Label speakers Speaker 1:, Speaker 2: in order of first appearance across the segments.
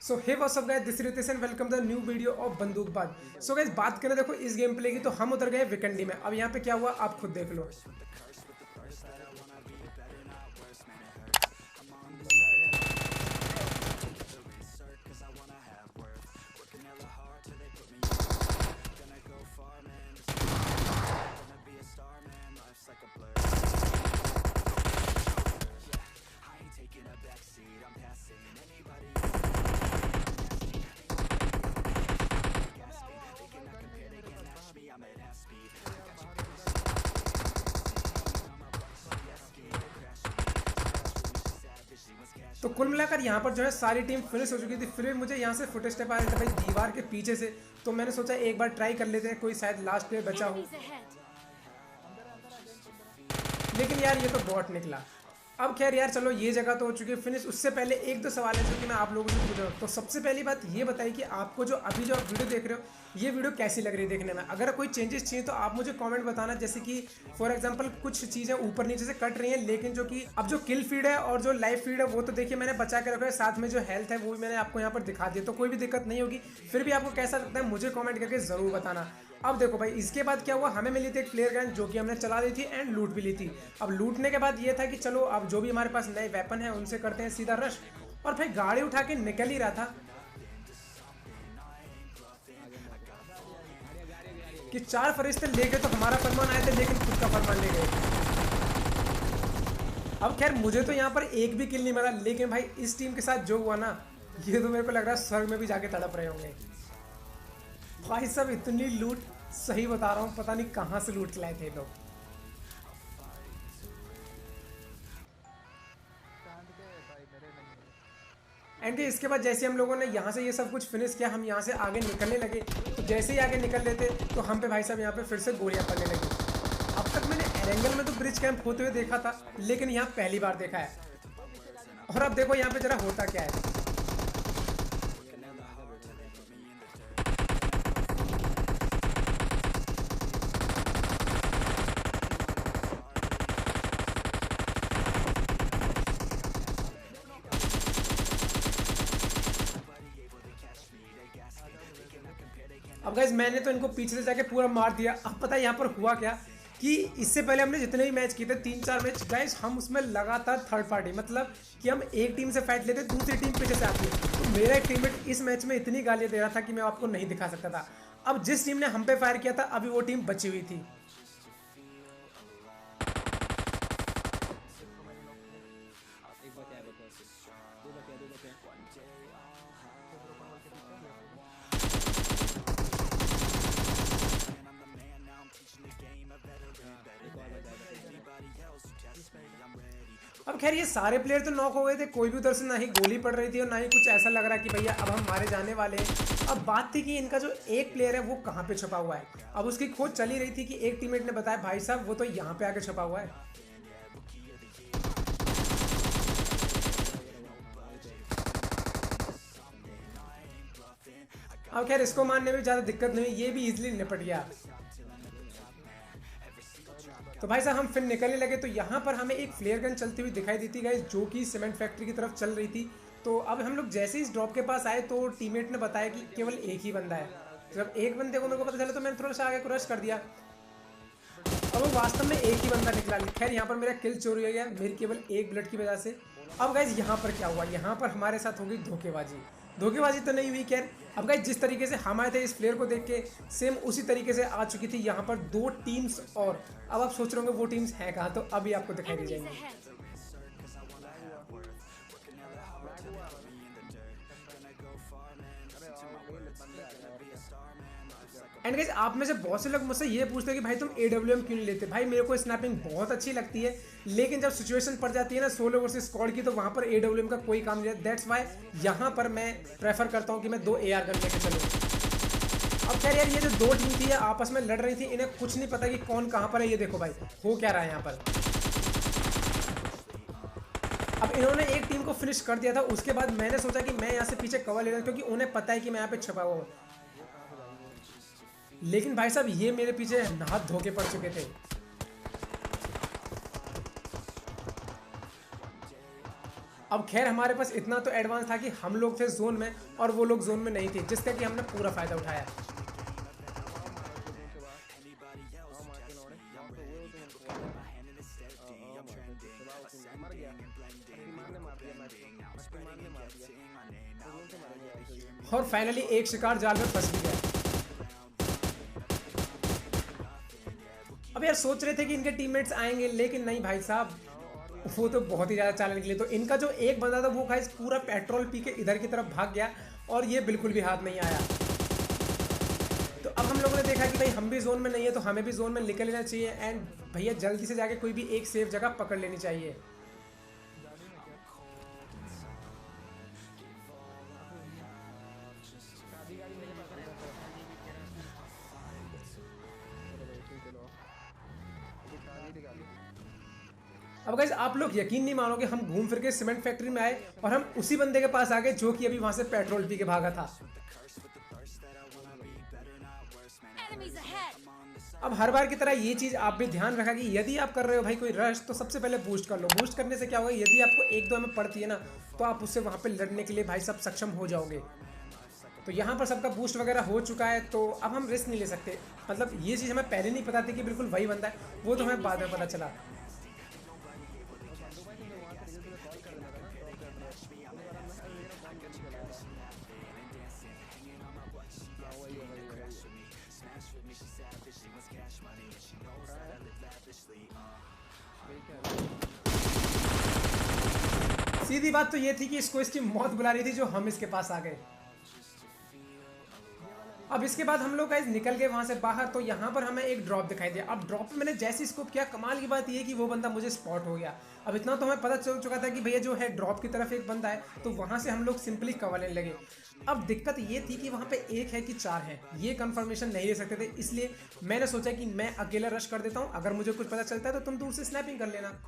Speaker 1: So hey what's up guys, this Ritesh and welcome the new video of Bandookbaaz. So guys, बात करें देखो इस game play की, तो हम उतर गए विकेंडी में। अब यहाँ पे क्या हुआ आप खुद देख लो। तो कुल मिलाकर यहाँ पर जो है सारी टीम फिनिश हो चुकी थी। फिर भी मुझे यहाँ से फुटेज स्टेप आ रहे थे भाई दीवार के पीछे से, तो मैंने सोचा एक बार ट्राई कर लेते हैं, कोई शायद लास्ट प्लेयर बचा हो। लेकिन यार ये तो बॉट निकला। अब खैर यार चलो, ये जगह तो हो चुकी है फिनिश। उससे पहले एक दो सवाल है जो कि मैं आप लोगों से पूछ रहा हूँ। तो सबसे पहली बात ये बताइए कि आपको जो अभी जो आप वीडियो देख रहे हो, ये वीडियो कैसी लग रही है देखने में। अगर कोई चेंजेस चाहिए तो आप मुझे कमेंट बताना। जैसे कि फॉर एग्जांपल कुछ चीज़ें ऊपर नीचे से कट रही हैं, लेकिन जो कि अब जो किल फीड है और जो लाइव फीड है वो तो देखिए मैंने बचा के रखा है। साथ में जो हेल्थ है वो भी मैंने आपको यहाँ पर दिखा दिया, तो कोई भी दिक्कत नहीं होगी। फिर भी आपको कैसा लगता है मुझे कॉमेंट करके ज़रूर बताना। अब देखो भाई, इसके बाद क्या हुआ, हमें मिली थी एक फ्लेयर गन जो कि हमने चला दी थी एंड लूट भी ली थी। अब लूटने के बाद ये था कि चलो अब जो भी हमारे पास नए वेपन है उनसे करते हैं सीधा रश। और भाई गाड़ी उठा के निकल ही रहा था कि चार फरिश्ते ले गए तो हमारा फरमान आए थे, लेकिन खुद का फरमान ले गए। अब खैर मुझे तो यहाँ पर एक भी किल नहीं मिला, लेकिन भाई इस टीम के साथ जो हुआ ना, ये तो मेरे को लग रहा है स्वर्ग में भी जाके तड़प रहे होंगे भाई। सब इतनी लूट, सही बता रहा हूँ, पता नहीं कहाँ से लूट के लाए थे लोग। एंड इसके बाद जैसे हम लोगों ने यहाँ से ये सब कुछ फिनिश किया, हम यहाँ से आगे निकलने लगे। तो जैसे ही आगे निकल लेते तो हम पे भाई साहब यहाँ पे फिर से गोलियां पड़ने लगी। अब तक मैंने एरेंगल में तो ब्रिज कैंप होते हुए देखा था, लेकिन यहाँ पहली बार देखा है। और अब देखो यहाँ पे जरा होता क्या है। अब गाइस मैंने तो इनको पीछे से जाके पूरा मार दिया। अब पता है यहाँ पर हुआ क्या कि इससे पहले हमने जितने भी मैच किए थे 3-4 मैच गाइस, हम उसमें लगातार थर्ड पार्टी, मतलब कि हम एक टीम से फाइट लेते, दूसरी टीम पीछे से आती है। तो मेरा एक टीममेट इस मैच में इतनी गालियां दे रहा था कि मैं आपको नहीं दिखा सकता था। अब जिस टीम ने हम पे फायर किया था अभी वो टीम बची हुई थी। अब खैर ये सारे प्लेयर तो नॉक हो गए थे, कोई भी उधर से ना ही गोली पड़ रही थी और ना ही कुछ ऐसा लग रहा कि भैया अब हम मारे जाने वाले हैं। अब बात थी कि इनका जो एक प्लेयर है वो कहाँ पे छुपा हुआ है। अब उसकी खोज चली रही थी कि एक टीममेट ने बताया भाई साहब वो तो यहाँ पे आके छुपा हुआ है। अब खैर इसको मारने में ज़्यादा दिक्कत नहीं, ये भी इजिली निपट गया। तो भाई साहब हम फिर निकलने लगे, तो यहाँ पर हमें एक फ्लेयर गन चलती हुई दिखाई दी थी गाइस, जो कि सीमेंट फैक्ट्री की तरफ चल रही थी। तो अब हम लोग जैसे ही इस ड्रॉप के पास आए तो टीममेट ने बताया कि केवल एक ही बंदा है। जब एक बंदे को मेरे को पता चला तो मैंने थोड़ा सा आगे क्रश कर दिया। अब वो वास्तव में एक ही बंदा निकला। खैर यहाँ पर मेरा किल चोरी हो गया मेरी केवल एक बुलेट की वजह से। अब गाइज यहाँ पर क्या हुआ, यहाँ पर हमारे साथ हो गई धोखेबाजी। धोखेबाजी तो नहीं हुई खैर। अब गाइज जिस तरीके से हम आए थे इस प्लेयर को देख के, सेम उसी तरीके से आ चुकी थी यहाँ पर दो टीम्स। और अब आप सोच रहे होंगे वो टीम्स हैं कहाँ, तो अभी आपको दिखाई दे जाएंगे। एंड गाइस आप में से बहुत से लोग मुझसे ये पूछते हैं कि भाई तुम AWM क्यों नहीं लेते। भाई मेरे को स्नैपिंग बहुत अच्छी लगती है, लेकिन जब सिचुएशन पड़ जाती है ना सोलो वर्सेस स्क्वाड की, तो वहां पर AWM का कोई काम नहीं है। दैट्स वाई यहाँ पर मैं प्रेफर करता हूँ कि मैं 2 AR गन लेके चलूँ। अब खैर यार ये जो दो टीम थी आपस में लड़ रही थी, इन्हें कुछ नहीं पता कि कौन कहाँ पर है। ये देखो भाई हो क्या रहा है यहाँ पर। अब इन्होंने एक टीम को फिनिश कर दिया था, उसके बाद मैंने सोचा कि मैं यहाँ से पीछे कवर ले रहा हूँ, क्योंकि उन्हें पता है कि मैं यहाँ पे छुपा हुआ हूँ। लेकिन भाई साहब ये मेरे पीछे हाथ धोके पड़ चुके थे। अब खैर हमारे पास इतना तो एडवांस था कि हम लोग थे जोन में और वो लोग जोन में नहीं थे, जिसका कि हमने पूरा फायदा उठाया। और फाइनली एक शिकार जाल में फंस भी गया। अब यार सोच रहे थे कि इनके टीममेट्स आएंगे, लेकिन नहीं भाई साहब, वो तो बहुत ही ज़्यादा चालान निकले। तो इनका जो एक बंदा था वो गाइस पूरा पेट्रोल पी के इधर की तरफ भाग गया और ये बिल्कुल भी हाथ नहीं आया। तो अब हम लोगों ने देखा कि भाई हम भी जोन में नहीं है तो हमें भी जोन में निकल लेना चाहिए एंड भैया जल्दी से जाके कोई भी एक सेफ जगह पकड़ लेनी चाहिए। अब गाइस आप लोग यकीन नहीं मानोगे, हम घूम फिर के सीमेंट फैक्ट्री में आए और हम उसी बंदे के पास आ गए जो कि अभी वहां से पेट्रोल पी के भागा था। अब हर बार की तरह ये चीज आप भी ध्यान रखा कि यदि आप कर रहे हो भाई कोई रश तो सबसे पहले बूस्ट कर लो। बूस्ट करने से क्या होगा, यदि आपको एक दो में पड़ती है ना तो आप उससे वहां पे लड़ने के लिए भाई सब सक्षम हो जाओगे। तो यहाँ पर सबका बूस्ट वगैरह हो चुका है तो अब हम रिस्क नहीं ले सकते। मतलब ये चीज़ हमें पहले नहीं पता थी कि बिल्कुल वही बंदा है, वो तो हमें बाद में पता चला। सीधी बात तो ये थी कि इसको इसकी मौत बुला रही थी जो हम इसके पास आ गए। अब इसके बाद हम लोग गाइस निकल गए वहां से बाहर। तो यहाँ पर हमें एक ड्रॉप दिखाई दिया। अब ड्रॉप पे मैंने जैसे स्कोप किया, कमाल की बात ये कि वो बंदा मुझे स्पॉट हो गया। अब इतना तो हमें पता चल चुका था कि भैया जो है ड्रॉप की तरफ एक बंदा है, तो वहां से हम लोग सिंपली कवर लेने लगे। अब दिक्कत ये थी कि वहां पे एक है कि चार है, ये कंफर्मेशन नहीं ले सकते थे, इसलिए मैंने सोचा कि मैं अकेला रश कर देता हूँ। अगर मुझे कुछ पता चलता है तो तुम दूर से स्नैपिंग कर लेना।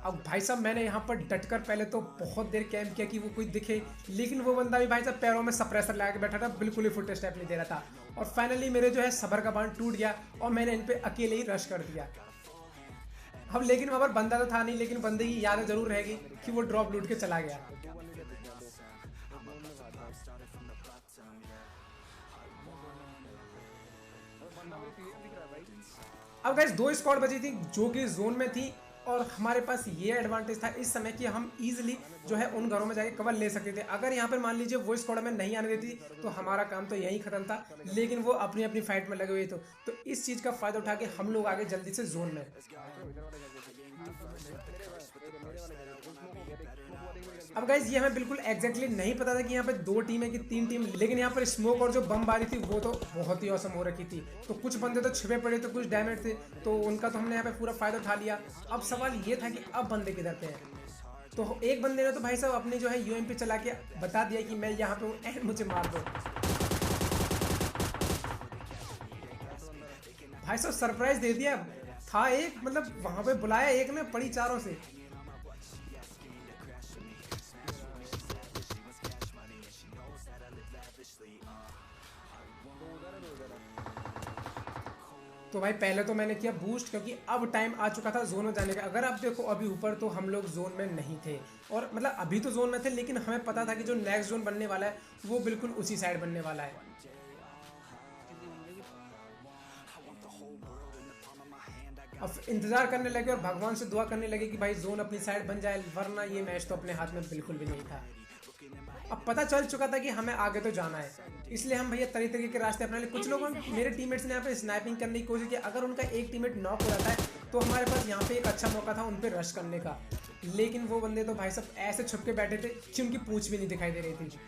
Speaker 1: अब भाई साहब मैंने यहाँ पर डटकर पहले तो बहुत देर कैंप किया कि वो कोई दिखे, लेकिन वो बंदा भी भाई साहब पैरों में सप्रेसर लगा के बैठा था, बिल्कुल ही फुट स्टेप नहीं दे रहा था। और फाइनली मेरे जो है सबर का बांध टूट गया और मैंने इन पे अकेले ही रश कर दिया। अब लेकिन वहाँ पर बंदा तो था नहीं, लेकिन बंदे की याद जरूर रहेगी कि वो ड्रॉप लूट के चला गया। अब गाइस दो स्क्वाड बची थी जो कि जोन में थी और हमारे पास ये एडवांटेज था इस समय कि हम इजीली जो है उन घरों में जाके कवर ले सकते थे। अगर यहाँ पर मान लीजिए वो स्क्वाड में नहीं आने देती तो हमारा काम तो यहीं खत्म था, लेकिन वो अपनी अपनी फाइट में लगे हुए थे। तो इस चीज़ का फायदा उठा के हम लोग आगे जल्दी से जोन में। अब गाइज ये हमें बिल्कुल एग्जैक्टली नहीं पता था कि यहाँ पे दो टीम है कि तीन टीम, लेकिन यहाँ पर स्मोक और जो बम बारी थी वो तो बहुत ही औसम हो रखी थी। तो कुछ बंदे तो छिपे पड़े थे, कुछ डैमेज थे, तो उनका तो हमने यहाँ पे पूरा फायदा उठा लिया। अब सवाल ये था कि अब बंदे किधर पे हैं। तो एक बंदे ने तो भाई साहब अपनी जो है यूएमपी चला के बता दिया कि मैं यहाँ पे हूँ एंड मुझे मार दो। भाई साहब सरप्राइज दे दिया था एक, मतलब वहां पे बुलाया एक ने पड़ी चारों से। तो भाई पहले तो मैंने किया बूस्ट, क्योंकि अब टाइम आ चुका था जोन में जाने का। अगर आप देखो अभी ऊपर तो हम लोग जोन में नहीं थे, और मतलब अभी तो जोन में थे, लेकिन हमें पता था कि जो नेक्स्ट जोन बनने वाला है वो बिल्कुल उसी साइड बनने वाला है। अब इंतजार करने लगे और भगवान से दुआ करने लगे कि भाई जोन अपनी साइड बन जाए, वरना ये मैच तो अपने हाथ में बिल्कुल भी नहीं था। अब पता चल चुका था कि हमें आगे तो जाना है, इसलिए हम भैया तरह तरीके के रास्ते अपना लिए। कुछ लोगों मेरे टीममेट्स ने यहाँ पे स्नाइपिंग करने की कोशिश की। अगर उनका एक टीममेट नॉक हो जाता है तो हमारे पास यहाँ पे एक अच्छा मौका था उन पे रश करने का, लेकिन वो बंदे तो भाई सब ऐसे छुप के बैठे थे कि उनकी पूंछ भी नहीं दिखाई दे रही थी।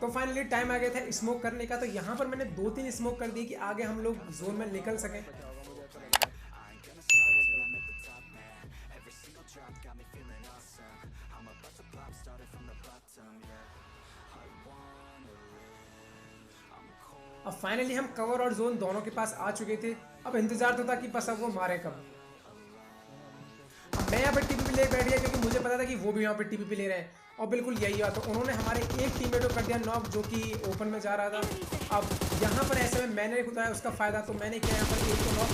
Speaker 1: तो फाइनली टाइम आ गया था स्मोक करने का। तो यहाँ पर मैंने 2-3 स्मोक कर दिए कि आगे हम लोग जोन में निकल सकें। अब फाइनली हम कवर और जोन दोनों के पास आ चुके थे। अब इंतजार तो था कि बस अब वो मारे कब। मैं यहाँ पे टीपीपी ले बैठ गया क्योंकि मुझे पता था कि वो भी यहाँ पे टीपीपी ले रहे हैं, और बिल्कुल यही हुआ। तो उन्होंने हमारे एक टीममेट को कर दिया नॉक जो कि ओपन में जा रहा था। अब यहाँ पर ऐसे में मैंने उठाया उसका फायदा, तो मैंने किया यहाँ पर एक को नॉक।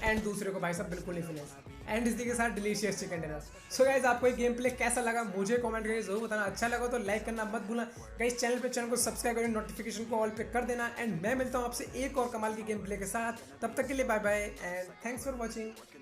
Speaker 1: एंड दूसरे को भाई साहब बिल्कुल नहीं फिनिश, एंड इसी के साथ delicious chicken dinner. So guys आपको ये गेम प्ले कैसा लगा मुझे कमेंट करके जरूर बताना, अच्छा लगा तो लाइक करना मत भूलना गाइज, चैनल को सब्सक्राइब करके नोटिफिकेशन को ऑल पे कर देना, एंड मैं मिलता हूँ आपसे एक और कमाल की गेम प्ले के साथ, तब तक के लिए bye bye and thanks for watching.